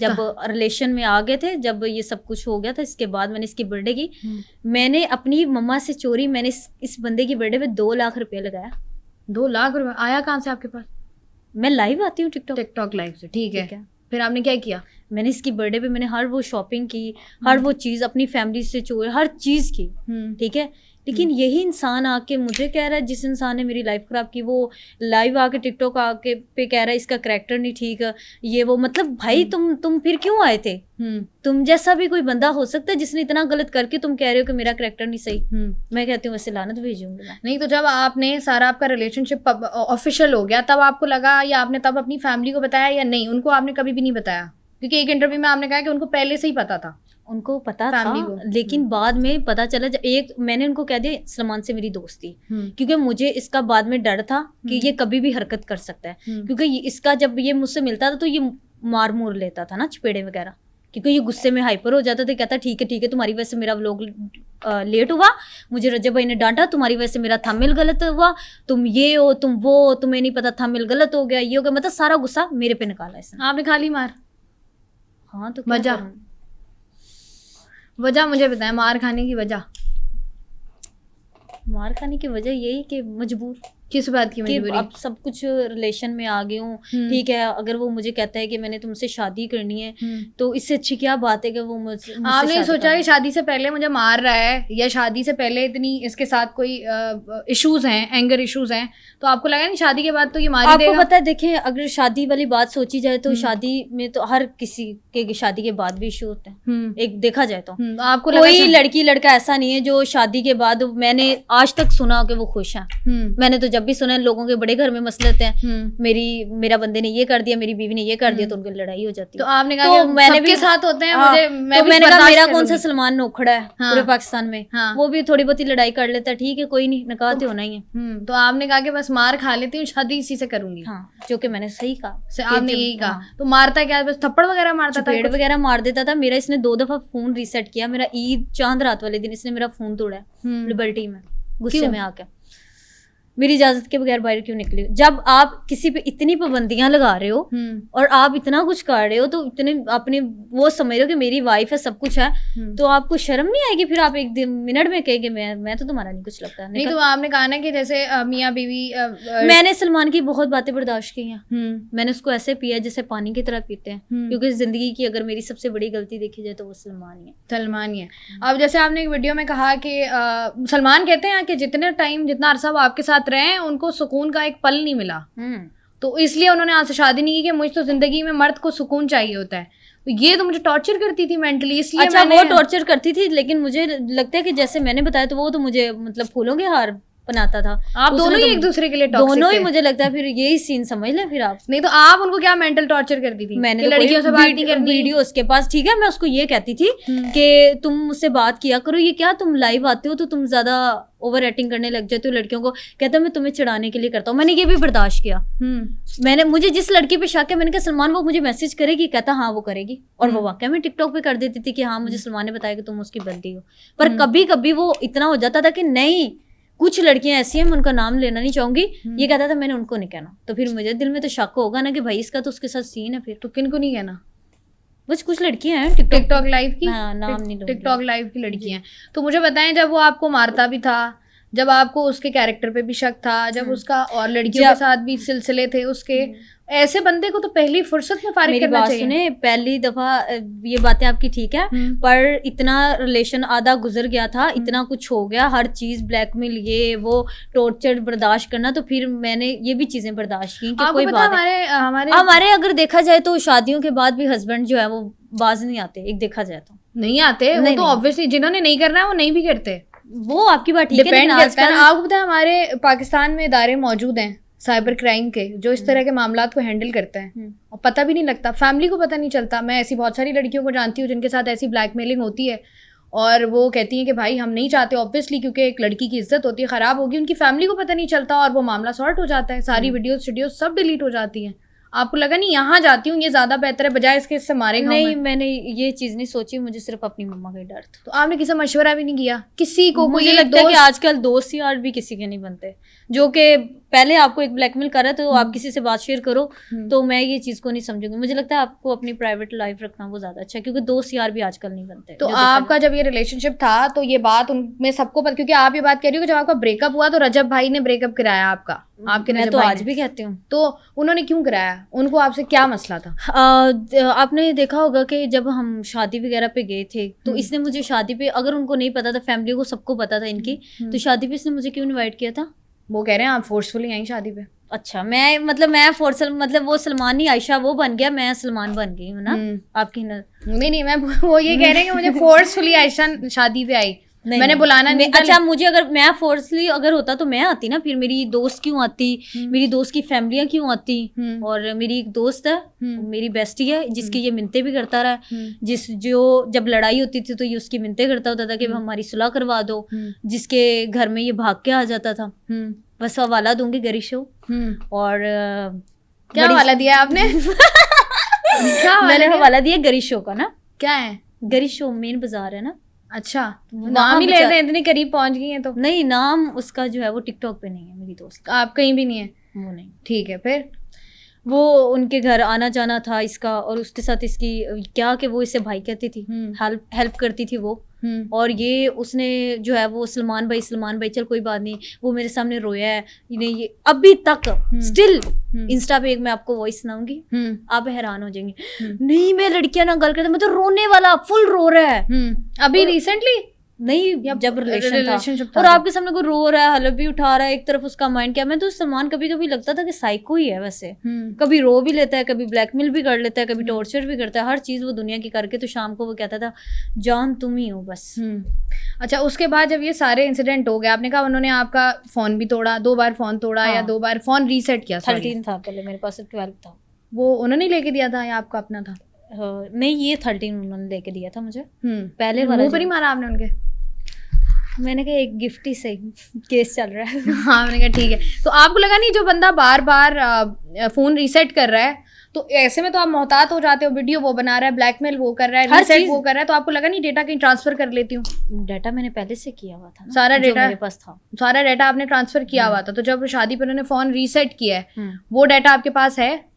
जब रिलेशन में आ गए थे, जब ये सब कुछ हो गया था, इसके बाद मैंने इसकी बर्थडे की, मैंने अपनी मम्मा से चोरी मैंने इस बंदे की बर्थडे पे 2 लाख रुपया लगाया। 2 लाख रुपए आया कहाँ से आपके पास? मैं लाइव आती हूँ टिकटॉक लाइव से, ठीक है। फिर आपने क्या किया? मैंने इसकी बर्थडे पे मैंने हर वो शॉपिंग की, हर वो चीज़ अपनी फैमिली से चोरी, हर चीज़ की, ठीक है। लेकिन यही इंसान आके मुझे कह रहा है, जिस इंसान ने मेरी लाइफ खराब की, वो लाइव आके टिकटॉक आके पे कह रहा है इसका करैक्टर नहीं ठीक है, ये वो। मतलब भाई तुम फिर क्यों आए थे? तुम जैसा भी कोई बंदा हो सकता है जिसने इतना गलत करके तुम कह रहे हो कि मेरा करैक्टर नहीं सही। मैं कहती हूँ वैसे लानत भेजूंगी मैं। नहीं तो जब आपने सारा आपका रिलेशनशिप ऑफिशियल हो गया, तब आपको लगा, या आपने तब अपनी फैमिली को बताया या नहीं? उनको आपने कभी भी नहीं बताया, क्योंकि एक इंटरव्यू में आपने कहा कि उनको पहले से ही पता था। उनको पता था, लेकिन बाद में पता चला, जब मैंने उनको कह दिया सलमान से मेरी दोस्ती, क्योंकि मुझे इसका बाद में डर था कि ये कभी भी हरकत कर सकता है, क्योंकि इसका जब ये मुझसे मिलता था तो ये मार मूर लेता था ना, चपेड़े वगैरह, क्योंकि ये गुस्से में हाइपर हो जाता था। कहता ठीक है तुम्हारी वजह से मेरा व्लॉग लेट हुआ, मुझे रजब भाई ने डांटा, तुम्हारी वजह से मेरा थंबनेल गलत हुआ, तुम ये हो तुम वो, तुम्हें नहीं पता थंबनेल गलत हो गया, ये हो गया। मतलब सारा गुस्सा मेरे पे निकाला इसने। आपने खा ली मार? हाँ तो वजह मुझे बताएं, मार खाने की वजह। मार खाने की वजह यही कि मजबूर। किस बात की मजबूरी? अब सब कुछ रिलेशन में आ गई हूँ, ठीक है। अगर वो मुझे कहता है कि मैंने तुमसे शादी करनी है, तो इससे अच्छी क्या बात है कि वो मुझसे आपने सोचा कि शादी से पहले मुझे मार रहा है, या शादी से पहले इतनी इसके साथ कोई इश्यूज हैं, एंगर इश्यूज हैं, तो आपको लगा नहीं शादी के बाद तो ये मार ही देगा? आपको पता है, देखें अगर शादी वाली बात सोची जाए तो शादी में तो हर किसी के शादी के बाद भी इशू होते हैं, एक देखा जाए तो। आपको कोई लड़की लड़का ऐसा नहीं है जो शादी के बाद, मैंने आज तक सुना कि वो खुश है। मैंने तो जब भी सुना है लोगों के बड़े घर में मसले होते हैं, मेरा बंदे ने ये कर दिया, मेरी बीवी ने ये कर दिया, तो उनकी लड़ाई हो जाती है। तो आपने कहा कि मैंने भी साथ होते हैं, मैंने कहा मेरा कौन सा सलमान नोखड़ा है पूरे पाकिस्तान में, वो भी थोड़ी बहुत लड़ाई कर लेता है, ठीक है कोई नहीं, निकाह तो होना ही है। तो आपने कहा कि बस मार खा लेती हूँ, शादी इसी से करूंगी। हाँ, जो कि मैंने सही कहा। आपने यही कहा। तो मारता क्या, बस थप्पड़ वगैरह मारता था? पेड़ वगैरह मार देता था। मेरा इसने 2 दफा फोन रीसेट किया, मेरा ईद चांद रात वाले दिन इसने मेरा फोन तोड़ा है लिबर्टी में, गुस्से में आके। मेरी इजाजत के बगैर बाहर क्यों निकली? जब आप किसी पे इतनी पाबंदियां लगा रहे हो और आप इतना कुछ कर रहे हो, तो इतने आपने वो समझ रहे हो कि मेरी वाइफ है, सब कुछ है, तो आपको शर्म नहीं आएगी फिर आप एक मिनट में कहे कि मैं तो तुम्हारा नहीं कुछ लगता? नहीं तो आपने कहा ना कि जैसे मियाँ बीवी, मैंने सलमान की बहुत बातें बर्दाश्त की हैं, मैंने उसको ऐसे पिया जैसे पानी की तरह पीते हैं, क्योंकि जिंदगी की अगर मेरी सबसे बड़ी गलती देखी जाए तो वो सलमान ही है। अब जैसे आपने एक वीडियो में कहा कि सलमान कहते हैं कि जितना अरसा वो आपके साथ रहे हैं, उनको सुकून का एक पल नहीं मिला, तो इसलिए उन्होंने आपसे शादी नहीं की कि मुझे तो जिंदगी में मर्द को सुकून चाहिए होता है। तो ये तो मुझे टॉर्चर करती थी मेंटली, इसलिए अच्छा वो टॉर्चर करती थी, लेकिन मुझे लगता है कि जैसे मैंने बताया तो वो तो मुझे मतलब फूलों के हार बनाता था। आप दोनों ही एक दूसरे के लिए टॉक्सिक दोनों ही थे। मुझे लगता है फिर यही सीन समझ ले फिर आप। नहीं तो आप उनको क्या मेंटल टॉर्चर करती थी? मैंने तो लड़कियों से बात नहीं करनी, वीडियो उसके पास, ठीक है, मैं उसको ये कहती थी कि तुम मुझसे बात किया करो, ये क्या तुम लाइव आते हो तो तुम ज्यादा ओवर एक्टिंग करने लग जाते हो लड़कियों को। कहता मैं तुम्हें चिढ़ाने के लिए करता हूँ। मैंने ये भी बर्दाश्त किया। मुझे जिस लड़की पे शक है, मैंने कहा सलमान वो मुझे मैसेज करेगी, कहता हाँ वो करेगी, और वो वाकई में टिकटॉक पे कर देती थी कि हाँ मुझे सलमान ने बताया कि तुम उसकी बंदी हो। पर कभी कभी वो इतना हो जाता था कि नहीं, कुछ लड़कियां ऐसी हैं, मैं उनका नाम लेना नहीं चाहूंगी, ये कहता था मैंने उनको नहीं कहना, तो फिर मुझे दिल में तो शक होगा ना कि भाई इसका तो उसके साथ सीन है। फिर तो किनको नहीं कहना? बस कुछ लड़कियां हैं टिकटॉक लाइव की, नाम नहीं, टिकटॉक लाइव की लड़कियां। तो मुझे बताएं, जब वो आपको मारता भी था, जब आपको उसके कैरेक्टर पे भी शक था, जब उसका और लड़कियों के साथ भी सिलसिले थे उसके, ऐसे बंदे को तो पहली फुर्सत में फारिग करना चाहिए। सुने, पहली दफा ये बातें आपकी ठीक है, पर इतना रिलेशन आधा गुजर गया था, इतना कुछ हो गया, हर चीज ब्लैकमेल, ये वो टॉर्चर बर्दाश्त करना, तो फिर मैंने ये भी चीजें बर्दाश्त की कि कोई बात हमारे अगर देखा जाए तो शादियों के बाद भी हस्बैंड जो है वो बाज नहीं आते, एक देखा जाए तो नहीं आते, वो तो ऑब्वियसली जिन्होंने नहीं करना है वो नहीं भी करते, वो आपकी बात ठीक है। आपको पता है हमारे पाकिस्तान में इदारे मौजूद हैं साइबर क्राइम के, जो इस तरह के मामलात को हैंडल करते हैं, और पता भी नहीं लगता, फैमिली को पता नहीं चलता। मैं ऐसी बहुत सारी लड़कियों को जानती हूँ जिनके साथ ऐसी ब्लैकमेलिंग होती है, और वो कहती हैं कि भाई हम नहीं चाहते, ऑब्वियसली क्योंकि एक लड़की की इज्जत होती है, ख़राब होगी, उनकी फैमिली को पता नहीं चलता और वो मामला सॉर्ट हो जाता है, सारी वीडियोस सब डिलीट हो जाती हैं। आपको लगा नहीं यहाँ जाती हूँ ये ज्यादा बेहतर है बजाय इसके इससे मारे गाँव नहीं, में? मैंने ये चीज नहीं सोची, मुझे सिर्फ अपनी मम्मा का ही डर था। तो आपने किसी से मशवरा भी नहीं किया किसी को? मुझे कोई लगता है कि दोस्त? आजकल दोस्त यार भी किसी के नहीं बनते, जो कि पहले आपको एक ब्लैकमेल कर रहा है तो आप किसी से बात शेयर करो, तो मैं ये चीज को नहीं समझूंगी। मुझे लगता है आपको अपनी प्राइवेट लाइफ रखना वो ज्यादा अच्छा है, क्योंकि दोस्त यार भी आजकल नहीं बनते। तो आपका जब ये रिलेशनशिप था तो ये बात उनमें सबको पता, क्योंकि आप ये बात कह रही हो कि जब आपका ब्रेकअप हुआ तो रजब भाई ने ब्रेकअप कराया आपका, आपके मैं रजब तो भाई आज ने। भी कहती हूँ। तो उन्होंने क्यों कराया? उनको आपसे क्या मसला था? आपने देखा होगा कि जब हम शादी वगैरह पे गए थे तो इसने मुझे शादी पे, अगर उनको नहीं पता था, फैमिली को सबको पता था इनकी, तो शादी पे इसने मुझे क्यों इनवाइट किया था? वो कह रहे हैं आप फोर्सफुली आई शादी पे। अच्छा, मैं फोर्स, मतलब वो सलमान नहीं, आयशा वो बन गया, मैं सलमान बन गई हूँ ना आपकी नहीं, मैं वो ये कह रहे हैं कि मुझे फोर्सफुली आयशा शादी पे आई, मैंने बुलाना नहीं था। अच्छा, मुझे अगर मैं फोर्सली अगर होता तो मैं आती ना, फिर मेरी दोस्त क्यों आती, मेरी दोस्त की फैमिलियां क्यों आती, और मेरी एक दोस्त है, मेरी बेस्टी है, जिसकी ये मिन्नतें भी करता रहा, जो जब लड़ाई होती थी तो ये उसकी मिन्नतें करता होता था कि हमारी सुलह करवा दो, जिसके घर में ये भाग के आ जाता था। बस हवाला दूंगी गरिशो। और क्या हवाला दिया आपने? क्या मैंने हवाला दिया गरिशो का ना। क्या है गरिशो? मेन बाजार है ना। अच्छा, नाम ही ले रहे हैं, इतने करीब पहुंच गई हैं तो। नहीं, नाम उसका जो है वो टिकटॉक पे नहीं है, मेरी दोस्त। आप कहीं भी नहीं है? वो नहीं। ठीक है, फिर वो उनके घर आना जाना था इसका, और उसके साथ इसकी क्या कि वो इससे भाई कहती थी, हेल्प करती थी वो। और ये उसने जो है वो सलमान भाई चल कोई बात नहीं, वो मेरे सामने रोया है, ये अभी तक स्टिल इंस्टा पे एक मैं आपको वॉइस सुनाऊंगी, आप हैरान हो जाएंगे। नहीं, मैं लड़कियां ना गल करते, मैं तो रोने वाला, फुल रो रहा है। अभी रिसेंटली नहीं, जब रिलेशन था, और आपके सामने कोई रो रहा है, हलब भी उठा रहा है, एक तरफ उसका माइंड क्या। मैं तो सलमान कभी कभी लगता था कि साइको ही है वैसे, कभी रो भी लेता है, कभी ब्लैकमेल भी कर लेता है, कभी टॉर्चर भी करता है, हर चीज वो दुनिया की करके, तो शाम को वो कहता था जान तुम ही हो बस। अच्छा, उसके बाद जब ये सारे इंसिडेंट हो गए, आपने कहा उन्होंने आपका फोन भी तोड़ा, 2 बार फोन तोड़ा, या 2 बार फोन रीसेट किया? 13 था पहले, मेरे पास 12 था। वो उन्होंने लेके दिया था या आपका अपना था? नहीं, ये 13 उन्होंने लेके दिया था मुझे। पहले वाला मुंह पर ही मारा आपने उनके? मैंने कहा एक गिफ्ट ही सही, केस चल रहा है। हाँ, मैंने कहा ठीक है। तो आपको लगा नहीं जो बंदा बार बार फोन रीसेट कर रहा है, तो ऐसे में तो आप मोहतात हो जाते हो, वीडियो वो बना रहा है, ब्लैकमेल वो कर रहा है, रीसेट वो कर रहा है, तो आपको लगा नहीं डेटा कहीं ट्रांसफर कर लेती हूँ? डाटा मैंने पहले से किया हुआ था ना, सारा डेटा मेरे पास था, सारा डाटा आपने ट्रांसफर किया हुआ था। तो जब शादी पर उन्होंने फोन रीसेट किया है, वो डाटा आपके पास है?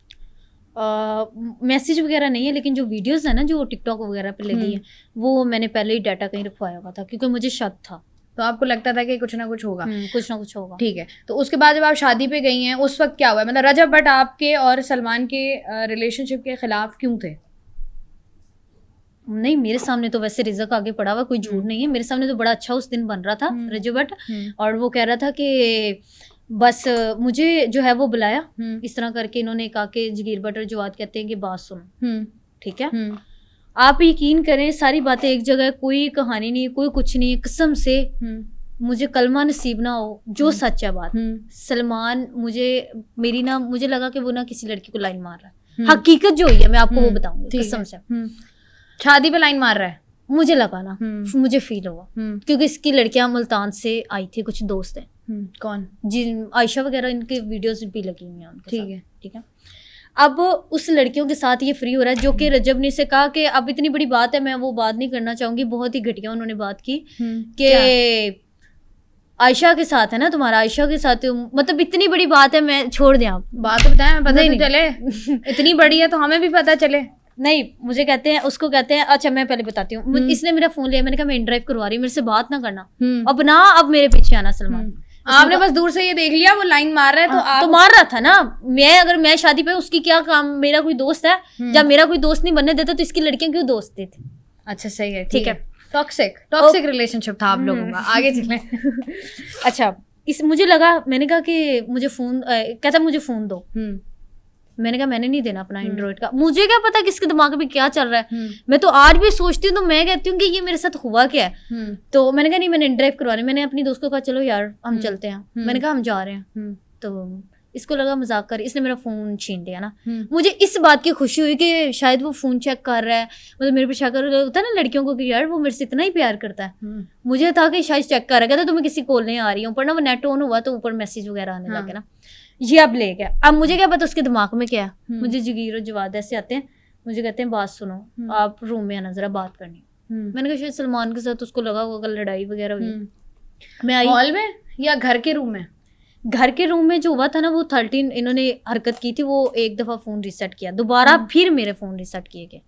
मैसेज वगैरह नहीं है, लेकिन जो वीडियोस है ना जो टिकटॉक वगैरह पे लगी है, वो मैंने पहले ही डाटा कहीं रखवाया हुआ था, क्योंकि मुझे शक था। तो आपको लगता था कि कुछ ना कुछ होगा? कुछ ना कुछ होगा। ठीक है। तो उसके बाद जब आप शादी पे गई हैं, उस वक्त क्या हुआ? मतलब रजब भट्ट आपके और सलमान के रिलेशनशिप के खिलाफ क्यों थे? नहीं, मेरे सामने तो वैसे रिजक आगे पड़ा हुआ, कोई झूठ नहीं है, मेरे सामने तो बड़ा अच्छा उस दिन बन रहा था रजब भट्ट, और वो कह रहा था कि बस मुझे जो है वो बुलाया, इस तरह करके इन्होंने कहा कि जगीर भट्ट और जवाद कहते हैं कि बात सुनो, ठीक है, आप यकीन करें सारी बातें एक जगह, कोई कहानी नहीं, कोई कुछ नहीं, कसम से मुझे कलमा नसीब ना हो, जो सच है बात। सलमान मुझे लगा कि वो ना किसी लड़की को लाइन मार रहा है, हकीकत जो हुई है मैं आपको वो बताऊंगी, कसम से। शादी पे लाइन मार रहा है मुझे लगा ना, मुझे फील हुआ, क्योंकि इसकी लड़कियां मुल्तान से आई थी, कुछ दोस्त हैं। कौन? जिन आयशा वगैरह, इनके वीडियोस भी लगी हुई हैं उनके साथ। ठीक है। अब उस लड़कियों के साथ ये फ्री हो रहा है, जो कि रजब ने से कहा कि अब इतनी बड़ी बात है, मैं वो बात नहीं करना चाहूंगी, बहुत ही घटिया उन्होंने बात की कि आयशा के साथ है ना तुम्हारा, आयशा के साथ, मतलब इतनी बड़ी बात है, मैं छोड़ दें आप बात बताएं, पता नहीं चले इतनी बड़ी है तो हमें भी पता चले। नहीं, मुझे कहते हैं, उसको कहते हैं, अच्छा मैं पहले बताती हूँ, इसने मेरा फोन लिया, मैंने कहा मैं इनड्राइव करवा रही हूँ, मेरे से बात ना करना, अब मेरे पीछे आना सलमान। आपने बस दूर से ये देख लिया वो लाइन मार रहा है, तो आप तो मार रहा था ना। अगर मैं शादी पे, उसकी क्या काम, मेरा कोई दोस्त है, जब मेरा कोई दोस्त नहीं बनने देता तो इसकी लड़कियां क्यों दोस्त थे? अच्छा, सही है, ठीक है। टॉक्सिक रिलेशनशिप था आप लोगों का, आगे चलें। अच्छा, मुझे लगा, मैंने कहा कि मुझे फोन, कहता मुझे फोन दो, मैंने कहा मैंने नहीं देना अपना एंड्रॉइड का, मुझे क्या पता किसके दिमाग में क्या चल रहा है, मैं तो आज भी सोचती हूँ, तो मैं कहती हूँ कि ये मेरे साथ हुआ क्या है। तो मैंने कहा नहीं, मैंने ड्राइव करवा रही, मैंने अपनी दोस्त को कहा चलो यार हम चलते हैं, मैंने कहा हम जा रहे हैं, तो इसको लगा मजाक कर, इसने मेरा फोन छीन लिया ना। मुझे इस बात की खुशी हुई कि शायद वो फोन चेक कर रहा है, मतलब मेरे पे शक होता है ना लड़कियों को कि यार वो मेरे से इतना ही प्यार करता है, मुझे था कि शायद चेक कर रहा है, कहता तो मैं किसी कॉल नहीं आ रही हूँ, पर ना वो नेट ऑन हुआ तो ऊपर मैसेज वगैरह आने लगे ना, ये अब ले गया। अब मुझे क्या पता उसके दिमाग में क्या है। मुझे जगीर और जवाद ऐसे आते हैं, मुझे कहते हैं बात सुनो, आप रूम में आना जरा बात करनी। मैंने कहा शायद सलमान के साथ उसको लगा होगा लड़ाई वगैरह हुई। मैं आई हॉल में या घर के रूम में? घर के रूम में जो हुआ था ना, वो 13 इन्होंने हरकत की थी, वो एक दफा फोन रिसेट किया, दोबारा फिर मेरे फोन रिसेट किए गए।